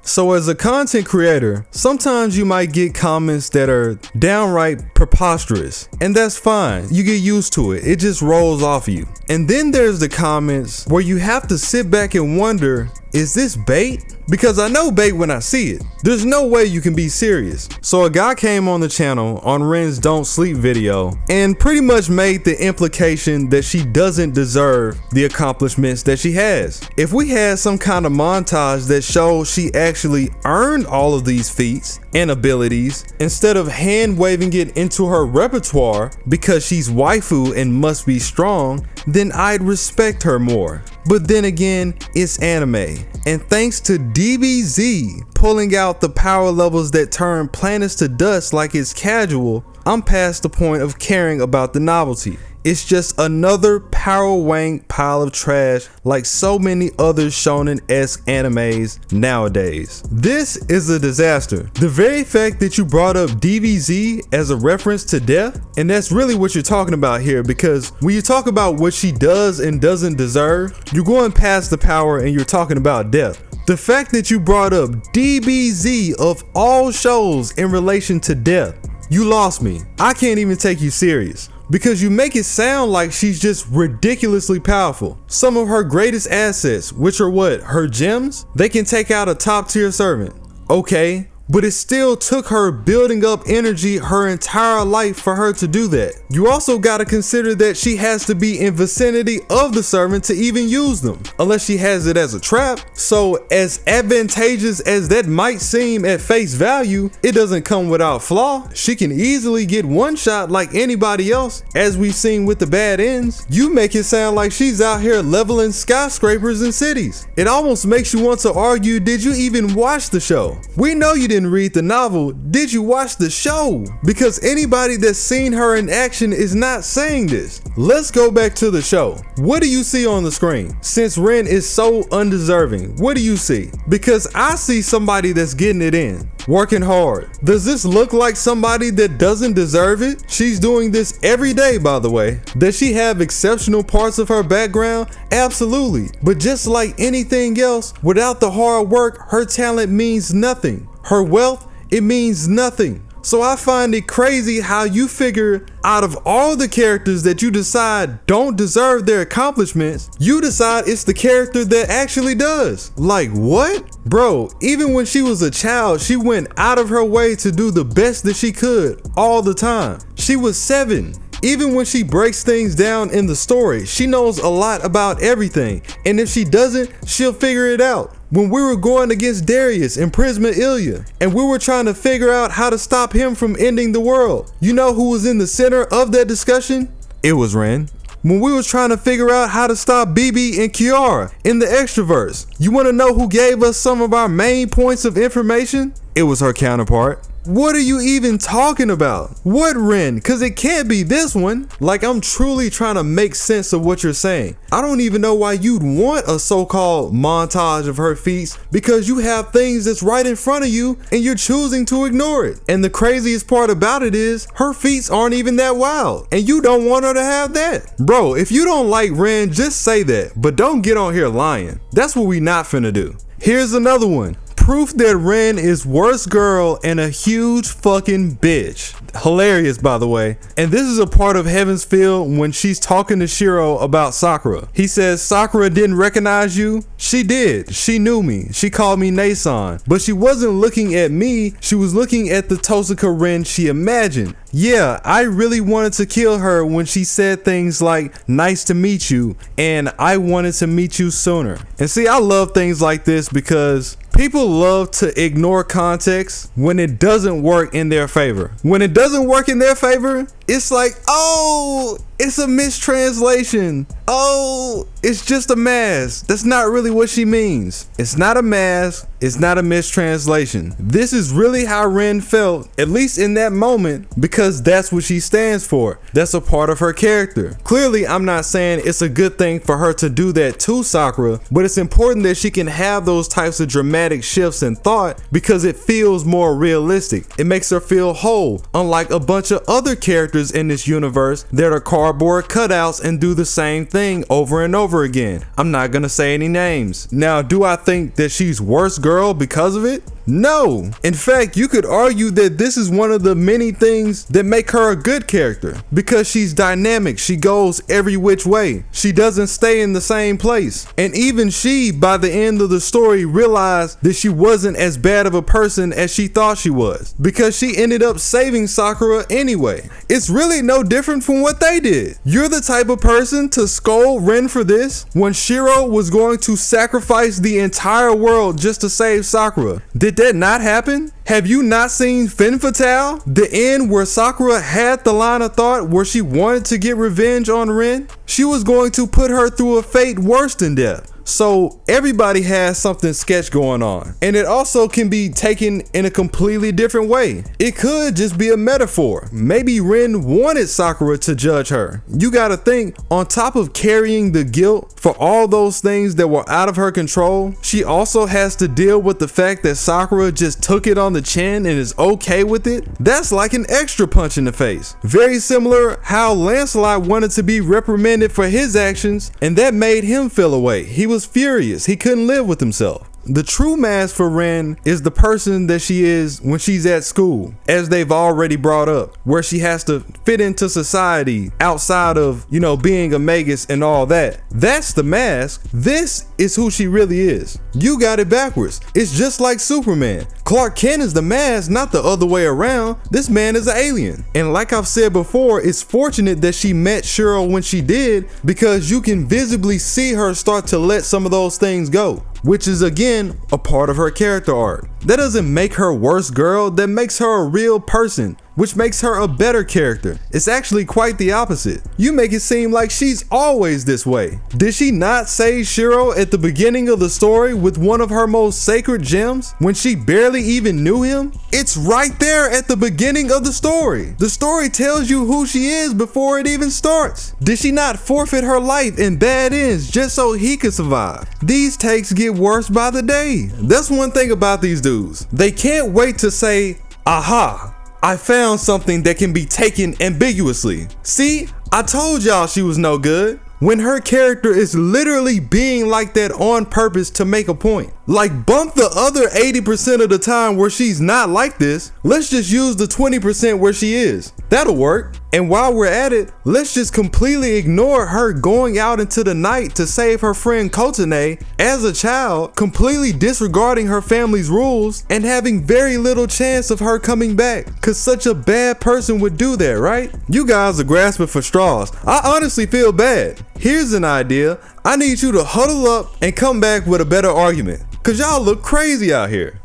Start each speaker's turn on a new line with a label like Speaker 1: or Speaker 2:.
Speaker 1: So as a content creator, sometimes you might get comments that are downright preposterous, and that's fine. You get used to it. It just rolls off you. And then there's the comments where you have to sit back and wonder, is this bait? Because I know bait when I see it. There's no way you can be serious. So a guy came on the channel on Ren's Don't Sleep video and pretty much made the implication that she doesn't deserve the accomplishments that she has. If we had some kind of montage that shows she actually earned all of these feats and abilities instead of hand waving it into her repertoire because she's waifu and must be strong, then I'd respect her more. But then again, it's anime. And thanks to DBZ pulling out the power levels that turn planets to dust like it's casual, I'm past the point of caring about the novelty. It's just another power wank pile of trash like so many other shonen-esque animes nowadays. This is a disaster. The very fact that you brought up DBZ as a reference to death, and that's really what you're talking about here, because when you talk about what she does and doesn't deserve, you're going past the power and you're talking about death. The fact that you brought up DBZ of all shows in relation to death, you lost me. I can't even take you serious. Because you make it sound like she's just ridiculously powerful. Some of her greatest assets, which are what? Her gems? They can take out a top tier servant. Okay, but it still took her building up energy her entire life for her to do that. You also gotta consider that she has to be in vicinity of the servant to even use them, unless she has it as a trap. So as advantageous as that might seem at face value, it doesn't come without flaw. She can easily get one shot like anybody else, as we've seen with the bad ends. You make it sound like she's out here leveling skyscrapers in cities. It almost makes you want to argue, did you even watch the show? We know you didn't read the novel. Did you watch the show? Because anybody that's seen her in action is not saying this. Let's go back to the show. What do you see on the screen? Since Ren is so undeserving, what do you see? Because I see somebody that's getting it in, working hard. Does this look like somebody that doesn't deserve it? She's doing this every day, by the way. Does she have exceptional parts of her background? Absolutely. But just like anything else, without the hard work, her talent means nothing. Her wealth, it means nothing. So I find it crazy how you figure out of all the characters that you decide don't deserve their accomplishments, you decide it's the character that actually does. Like what? Bro, even when she was a child, she went out of her way to do the best that she could all the time. She was 7. Even when she breaks things down in the story, she knows a lot about everything. And if she doesn't, she'll figure it out. When we were going against Darius in Prisma Ilya, and we were trying to figure out how to stop him from ending the world, you know who was in the center of that discussion? It was Ren. When we was trying to figure out how to stop BB and Kiara in the Extraverse, you want to know who gave us some of our main points of information? It was her counterpart. What are you even talking about? What Ren? Cause it can't be this one. Like, I'm truly trying to make sense of what you're saying. I don't even know why you'd want a so-called montage of her feats, because you have things that's right in front of you and you're choosing to ignore it. And the craziest part about it is her feats aren't even that wild, and you don't want her to have that. Bro, if you don't like Ren, just say that, but don't get on here lying. That's what we not finna do. Here's another one. Proof that Ren is worst girl and a huge fucking bitch. Hilarious, by the way. And this is a part of Heaven's Field when she's talking to Shiro about Sakura. He says, Sakura didn't recognize you? She did. She knew me. She called me Nason. But she wasn't looking at me. She was looking at the Tosaka Ren she imagined. Yeah, I really wanted to kill her when she said things like, nice to meet you, and I wanted to meet you sooner. And see, I love things like this because people love to ignore context when it doesn't work in their favor. When it doesn't work in their favor, it's like, oh, it's a mistranslation. Oh, it's just a mask. That's not really what she means. It's not a mask. It's not a mistranslation. This is really how Ren felt, at least in that moment, because that's what she stands for. That's a part of her character. Clearly, I'm not saying it's a good thing for her to do that to Sakura, but it's important that she can have those types of dramatic shifts in thought because it feels more realistic. It makes her feel whole, unlike a bunch of other characters characters in this universe that are cardboard cutouts and do the same thing over and over again. I'm not gonna say any names. Now, do I think that she's worse girl because of it? No. In fact, you could argue that this is one of the many things that make her a good character, because she's dynamic. She goes every which way. She doesn't stay in the same place. And even she, by the end of the story, realized that she wasn't as bad of a person as she thought she was, because she ended up saving Sakura anyway. It's really no different from what they did. You're the type of person to scold Rin for this when Shiro was going to sacrifice the entire world just to save Sakura. Did that not happen? Have you not seen Fin Fatale? The end where Sakura had the line of thought where she wanted to get revenge on Rin? She was going to put her through a fate worse than death. So everybody has something sketch going on, and it also can be taken in a completely different way. It could just be a metaphor. Maybe Rin wanted Sakura to judge her. You gotta think, on top of carrying the guilt for all those things that were out of her control, she also has to deal with the fact that Sakura just took it on the chin and is okay with it. That's like an extra punch in the face. Very similar how Lancelot wanted to be reprimanded for his actions, and that made him feel away. He was furious. He couldn't live with himself. The true mask for Rin is the person that she is when she's at school, as they've already brought up, where she has to fit into society outside of, being a magus and all that. That's the mask. This is who she really is. You got it backwards. It's just like Superman. Clark Kent is the mask, not the other way around. This man is an alien. And like I've said before, it's fortunate that she met Shiro when she did, because you can visibly see her start to let some of those things go, which is again a part of her character arc. That doesn't make her worse girl, that makes her a real person, which makes her a better character. It's actually quite the opposite. You make it seem like she's always this way. Did she not save Shiro at the beginning of the story with one of her most sacred gems when she barely even knew him? It's right there at the beginning of the story. The story tells you who she is before it even starts. Did she not forfeit her life in bad ends just so he could survive? These takes get worse by the day. That's one thing about these dudes. They can't wait to say, aha, I found something that can be taken ambiguously. See, I told y'all she was no good. When her character is literally being like that on purpose to make a point. Like, bump the other 80% of the time where she's not like this. Let's just use the 20% where she is. That'll work. And while we're at it, let's just completely ignore her going out into the night to save her friend Kotane as a child, completely disregarding her family's rules and having very little chance of her coming back, cause such a bad person would do that, right? You guys are grasping for straws. I honestly feel bad. Here's an idea. I need you to huddle up and come back with a better argument, cause y'all look crazy out here.